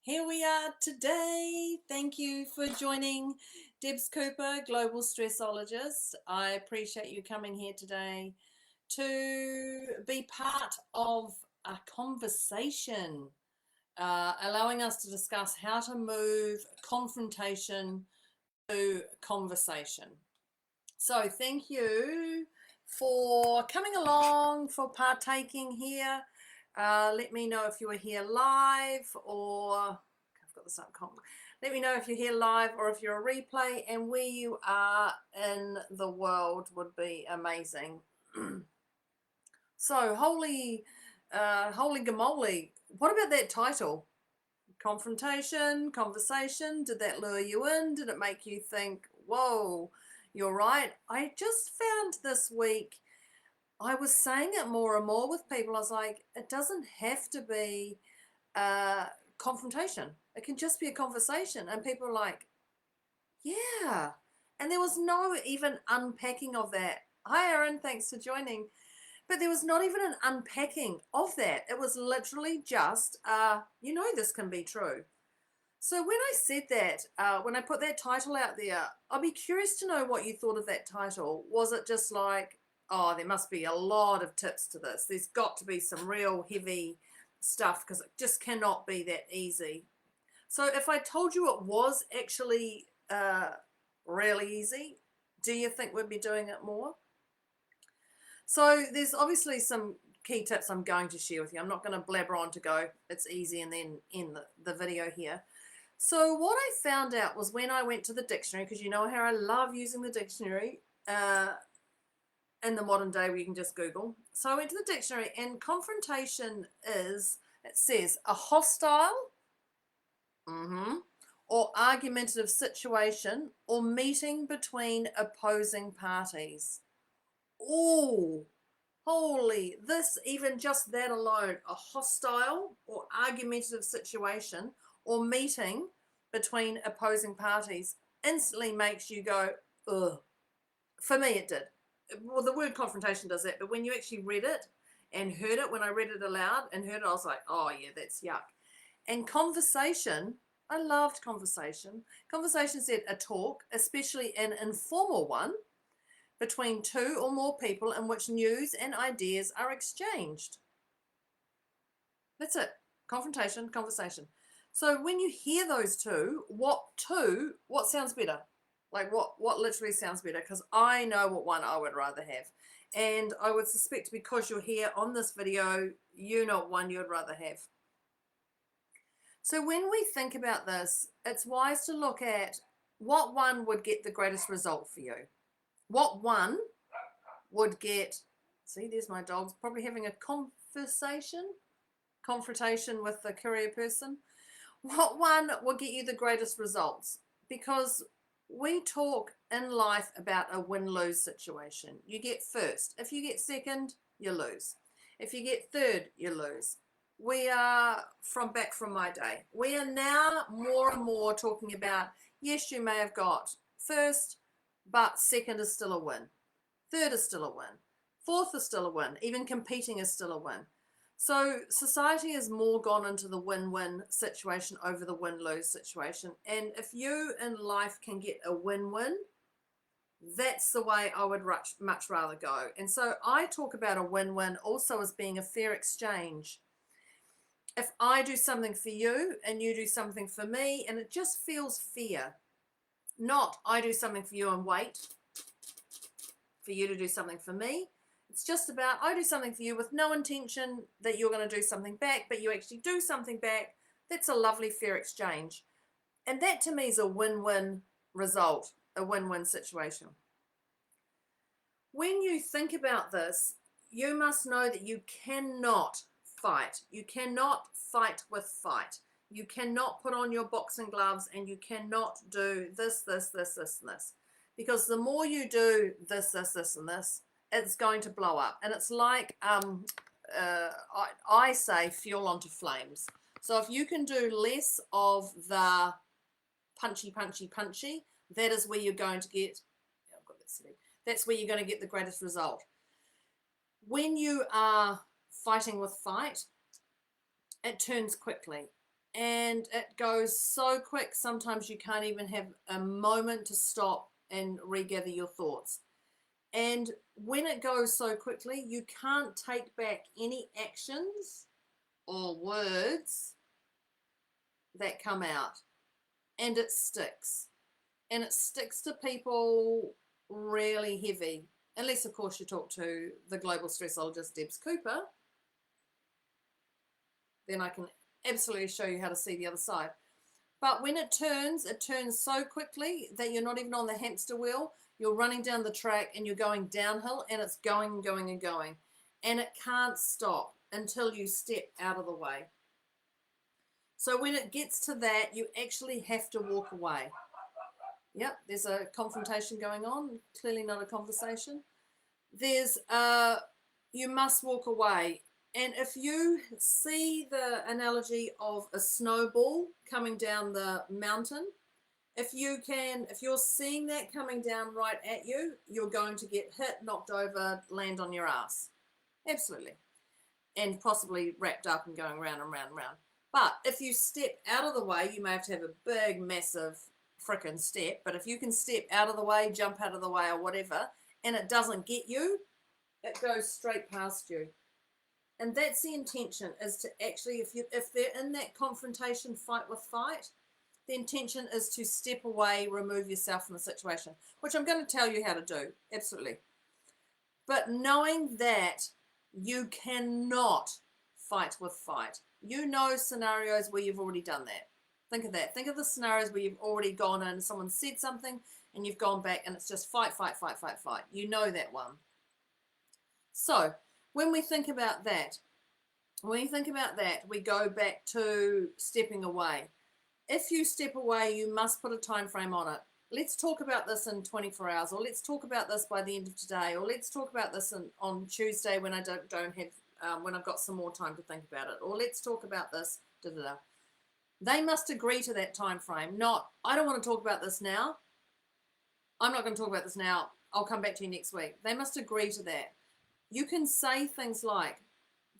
Here we are today. Thank you for joining Debz Cooper, Global Stressologist. I appreciate you coming here today to be part of a conversation, allowing us to discuss how to move confrontation to conversation. So thank you for coming along, for partaking here. Let me know if you are here live or I've got this up. Let me know if you're here live or if you're a replay, and where you are in the world would be amazing. So holy gamoly, what about that title? Confrontation, conversation, did that lure you in? Did it make you think, whoa, you're right? I just found this week, I was saying it more and more with people. I was like, it doesn't have to be a confrontation. It can just be a conversation. And people are like, yeah. And there was no even unpacking of that. Hi, Erin, thanks for joining. But there was not even an unpacking of that. It was literally just, this can be true. So when I said that, when I put that title out there, I'd be curious to know what you thought of that title. Was it just like, oh, there must be a lot of tips to this. There's got to be some real heavy stuff because it just cannot be that easy. So if I told you it was actually really easy, do you think we'd be doing it more? So there's obviously some key tips I'm going to share with you. I'm not going to blabber on to go, it's easy, and then end the video here. So what I found out was when I went to the dictionary, because you know how I love using the dictionary in the modern day where you can just Google. So I went to the dictionary, and confrontation is, it says, a hostile or argumentative situation or meeting between opposing parties. Oh, holy, even just that alone, a hostile or argumentative situation or meeting between opposing parties instantly makes you go, ugh. For me, it did. Well, the word confrontation does that, but when you actually read it and heard it, when I read it aloud and heard it, I was like, oh yeah, that's yuck. And conversation, I loved conversation. Conversation said a talk, especially an informal one, between two or more people in which news and ideas are exchanged. That's it. Confrontation, conversation. So when you hear those two, what sounds better? Like what literally sounds better? Because I know what one I would rather have. And I would suspect because you're here on this video, you know what one you'd rather have. So when we think about this, it's wise to look at what one would get the greatest result for you. What one would get, see, there's my dog's probably having a confrontation with the courier person. What one will get you the greatest results? Because we talk in life about a win-lose situation. You get first. If you get second, you lose. If you get third, you lose. We are, back from my day, we are now more and more talking about, yes, you may have got first, but second is still a win. Third is still a win. Fourth is still a win. Even competing is still a win. So society has more gone into the win-win situation over the win-lose situation. And if you in life can get a win-win, that's the way I would much rather go. And so I talk about a win-win also as being a fair exchange. If I do something for you and you do something for me, and it just feels fair, not I do something for you and wait for you to do something for me. It's just about I do something for you with no intention that you're going to do something back, but you actually do something back. That's a lovely fair exchange. And that to me is a win-win result, a win-win situation. When you think about this, you must know that you cannot fight. You cannot fight with fight. You cannot put on your boxing gloves and you cannot do this, this, this, this, and this. Because the more you do this, this, this, and this, it's going to blow up. And it's like, I say, fuel onto flames. So if you can do less of the punchy, punchy, punchy, that is where you're going to get, that's where you're going to get the greatest result. When you are fighting with fight, it turns quickly. and it goes so quick. Sometimes you can't even have a moment to stop and regather your thoughts. And when it goes so quickly, you can't take back any actions or words that come out, and it sticks. And it sticks to people really heavy, unless of course you talk to the global stressologist Debz Cooper. Then I can absolutely show you how to see the other side. But when it turns so quickly that you're not even on the hamster wheel. You're running down the track and you're going downhill, and it's going and going and going, and it can't stop until you step out of the way. So when it gets to that, you actually have to walk away. Yep, there's a confrontation going on, clearly not a conversation. You must walk away. And if you see the analogy of a snowball coming down the mountain, if you're seeing that coming down right at you, you're going to get hit, knocked over, land on your ass. Absolutely. And possibly wrapped up and going round and round and round. But if you step out of the way, you may have to have a big, massive frickin' step. But if you can step out of the way, jump out of the way or whatever, and it doesn't get you, it goes straight past you. And that's the intention, is to actually, if they're in that confrontation, fight with fight, the intention is to step away, remove yourself from the situation, which I'm going to tell you how to do, absolutely. But knowing that you cannot fight with fight. You know scenarios where you've already done that. Think of that. Think of the scenarios where you've already gone in, someone said something, and you've gone back, and it's just fight, fight, fight, fight, fight. You know that one. So when we think about that, we go back to stepping away. If you step away, you must put a time frame on it. Let's talk about this in 24 hours, or let's talk about this by the end of today, or let's talk about this on Tuesday when I don't have when I've got some more time to think about it, or let's talk about this. Da, da, da. They must agree to that time frame. Not, I don't want to talk about this now. I'm not going to talk about this now. I'll come back to you next week. They must agree to that. You can say things like,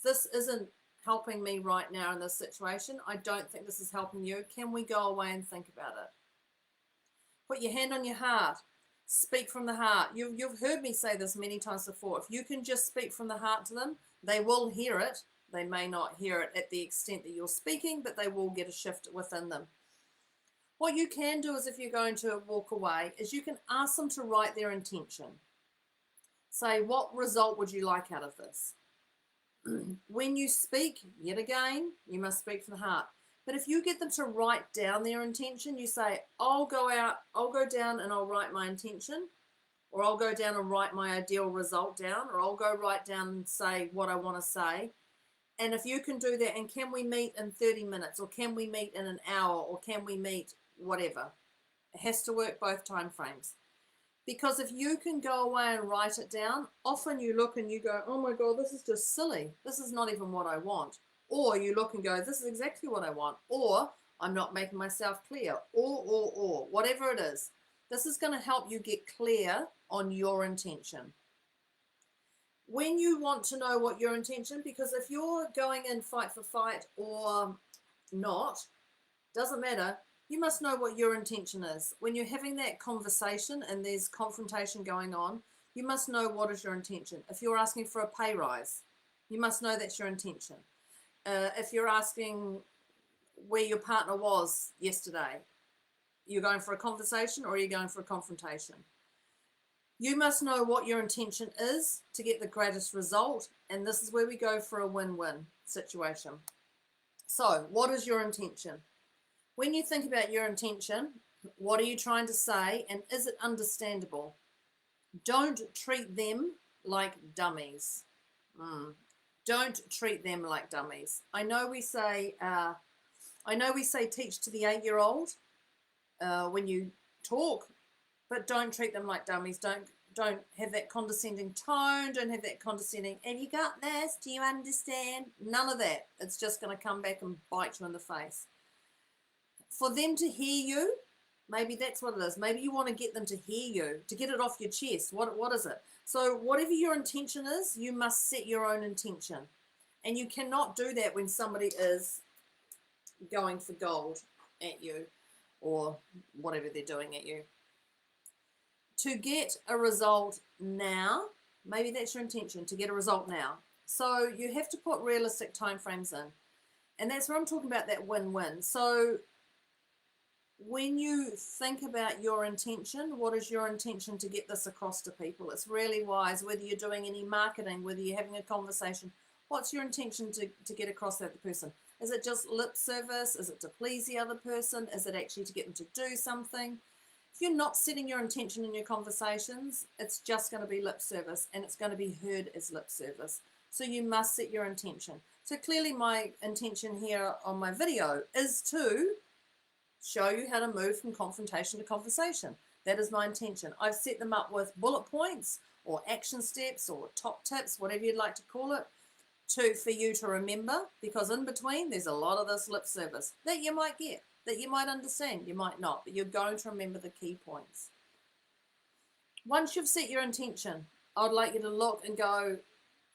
"This isn't helping me right now in this situation. I don't think this is helping you. Can we go away and think about it?" Put your hand on your heart. Speak from the heart. You've heard me say this many times before. If you can just speak from the heart to them, they will hear it. They may not hear it at the extent that you're speaking, but they will get a shift within them. What you can do is, if you're going to walk away, is you can ask them to write their intention. Say, what result would you like out of this? When you speak, yet again, you must speak from the heart. But if you get them to write down their intention, you say, I'll go down and I'll write my intention, or I'll go down and write my ideal result down, or I'll go write down and say what I want to say. And if you can do that, and can we meet in 30 minutes, or can we meet in an hour, or can we meet whatever? It has to work both time frames. Because if you can go away and write it down, often you look and you go, oh my God, this is just silly. This is not even what I want. Or you look and go, this is exactly what I want. Or I'm not making myself clear. Or, whatever it is. This is going to help you get clear on your intention. When you want to know what your intention, because if you're going in fight for fight or not, doesn't matter. You must know what your intention is. When you're having that conversation and there's confrontation going on, you must know what is your intention. If you're asking for a pay rise, you must know that's your intention. If you're asking where your partner was yesterday, you're going for a conversation or are you going for a confrontation? You must know what your intention is to get the greatest result, and this is where we go for a win-win situation. So, what is your intention? When you think about your intention, what are you trying to say, and is it understandable? Don't treat them like dummies. Don't treat them like dummies. I know we say teach to the 8-year-old when you talk, but don't treat them like dummies. Don't have that condescending tone. Don't have that condescending, have you got this? Do you understand? None of that. It's just going to come back and bite you in the face. For them to hear you, maybe that's what it is. Maybe you want to get them to hear you, to get it off your chest. What is it? So whatever your intention is, you must set your own intention. And you cannot do that when somebody is going for gold at you or whatever they're doing at you. To get a result now, maybe that's your intention, to get a result now. So you have to put realistic timeframes in. And that's where I'm talking about that win-win. So when you think about your intention, what is your intention to get this across to people? It's really wise, whether you're doing any marketing, whether you're having a conversation, what's your intention to get across that to the person? Is it just lip service? Is it to please the other person? Is it actually to get them to do something? If you're not setting your intention in your conversations, it's just going to be lip service, and it's going to be heard as lip service. So you must set your intention. So clearly my intention here on my video is to show you how to move from confrontation to conversation. That is my intention. I've set them up with bullet points or action steps or top tips, whatever you'd like to call it, for you to remember, because in between there's a lot of this lip service that you might get, that you might understand, you might not, but you're going to remember the key points. Once you've set your intention, I'd like you to look and go,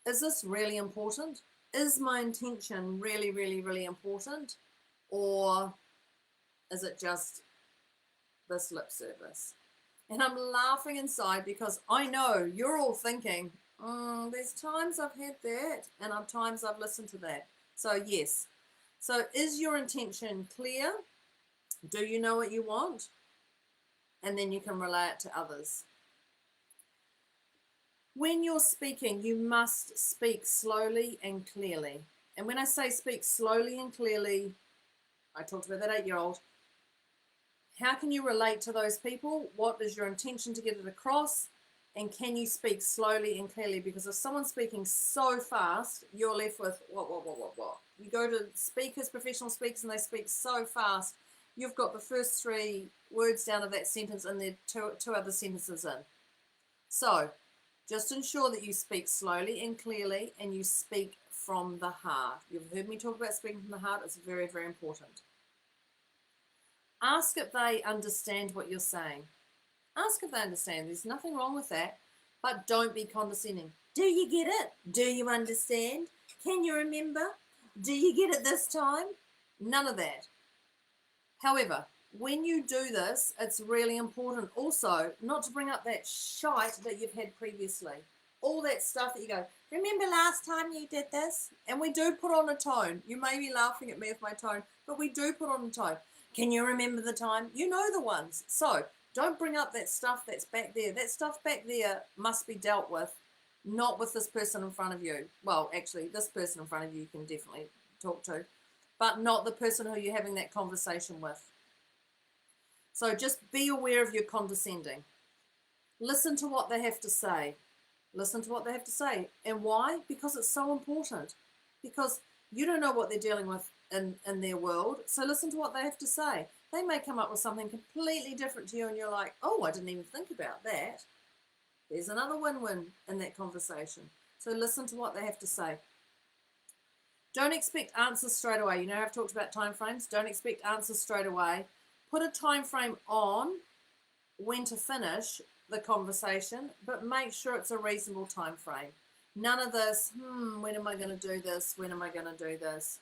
is this really important? Is my intention really, really, really important? Or is it just this lip service? And I'm laughing inside because I know you're all thinking, there's times I've had that and times I've listened to that. So yes. So is your intention clear? Do you know what you want? And then you can relay it to others. When you're speaking, you must speak slowly and clearly. And when I say speak slowly and clearly, I talked about that 8-year-old. How can you relate to those people? What is your intention to get it across? And can you speak slowly and clearly? Because if someone's speaking so fast, you're left with what? You go to speakers, professional speakers, and they speak so fast, you've got the first 3 words down of that sentence and there are two other sentences in. So just ensure that you speak slowly and clearly and you speak from the heart. You've heard me talk about speaking from the heart. It's very, very important. Ask if they understand what you're saying. Ask if they understand. There's nothing wrong with that, but don't be condescending. Do you get it? Do you understand? Can you remember? Do you get it this time? None of that. However, when you do this, it's really important also not to bring up that shite that you've had previously. All that stuff that you go, remember last time you did this? And we do put on a tone. You may be laughing at me with my tone, but we do put on a tone. Can you remember the time? You know the ones. So don't bring up that stuff that's back there. That stuff back there must be dealt with, not with this person in front of you. Well, actually, this person in front of you can definitely talk to, but not the person who you're having that conversation with. So just be aware of your condescending. Listen to what they have to say. Listen to what they have to say. And why? Because it's so important. Because you don't know what they're dealing with in their world. So listen to what they have to say. They may come up with something completely different to you and you're like, oh, I didn't even think about that. There's another win-win in that conversation. So listen to what they have to say. Don't expect answers straight away. You know, I've talked about time frames. Don't expect answers straight away. Put a time frame on when to finish the conversation, but make sure it's a reasonable time frame. None of this, when am I going to do this? When am I going to do this?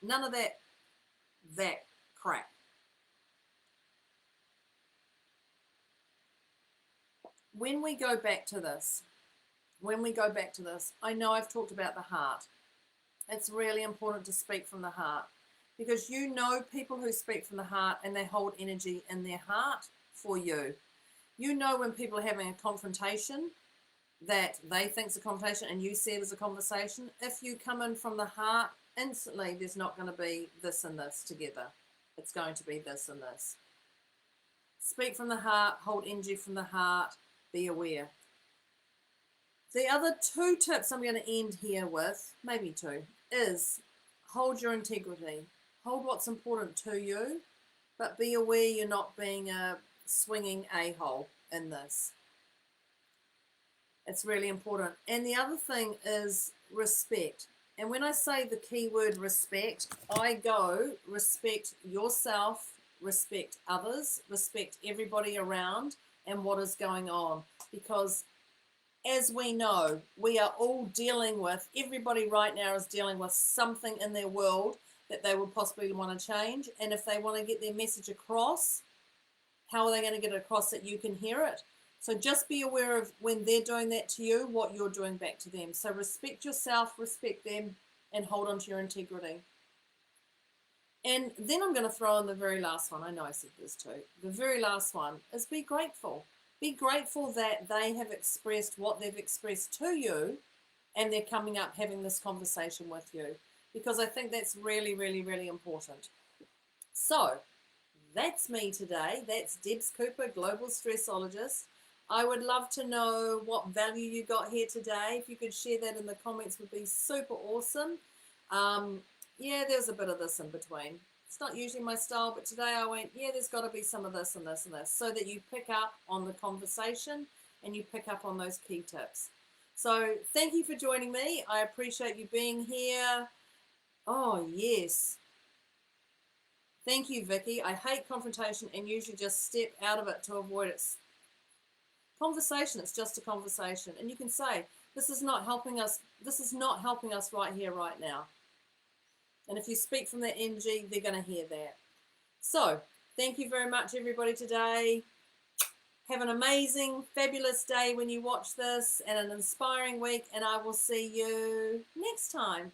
None of that crap. When we go back to this, I know I've talked about the heart. It's really important to speak from the heart because you know people who speak from the heart and they hold energy in their heart for you. You know when people are having a confrontation that they think is a confrontation and you see it as a conversation. If you come in from the heart, instantly there's not going to be this and this together. It's going to be this and this. Speak from the heart, hold energy from the heart, be aware. The other 2 tips I'm going to end here with, maybe 2, is hold your integrity. Hold what's important to you, but be aware you're not being a swinging a-hole in this. It's really important. And the other thing is respect. And when I say the key word respect, I go respect yourself, respect others, respect everybody around and what is going on. Because as we know, we are all dealing with, everybody right now is dealing with something in their world that they would possibly want to change. And if they want to get their message across, how are they going to get it across that you can hear it? So just be aware of when they're doing that to you, what you're doing back to them. So respect yourself, respect them, and hold on to your integrity. And then I'm going to throw in the very last one. I know I said this too. The very last one is be grateful. Be grateful that they have expressed what they've expressed to you and they're coming up having this conversation with you, because I think that's really, really, really important. So that's me today. That's Debz Cooper, Global Stressologist. I would love to know what value you got here today. If you could share that in the comments, would be super awesome. Yeah, there's a bit of this in between. It's not usually my style, but today I went, yeah, there's got to be some of this and this and this, so that you pick up on the conversation and you pick up on those key tips. So thank you for joining me. I appreciate you being here. Oh, yes. Thank you, Vicky. I hate confrontation and usually just step out of it to avoid it. Conversation, it's just a conversation. And you can say, this is not helping us. This is not helping us right here, right now. And if you speak from that energy, they're going to hear that. So thank you very much, everybody, today. Have an amazing, fabulous day when you watch this, and an inspiring week. And I will see you next time.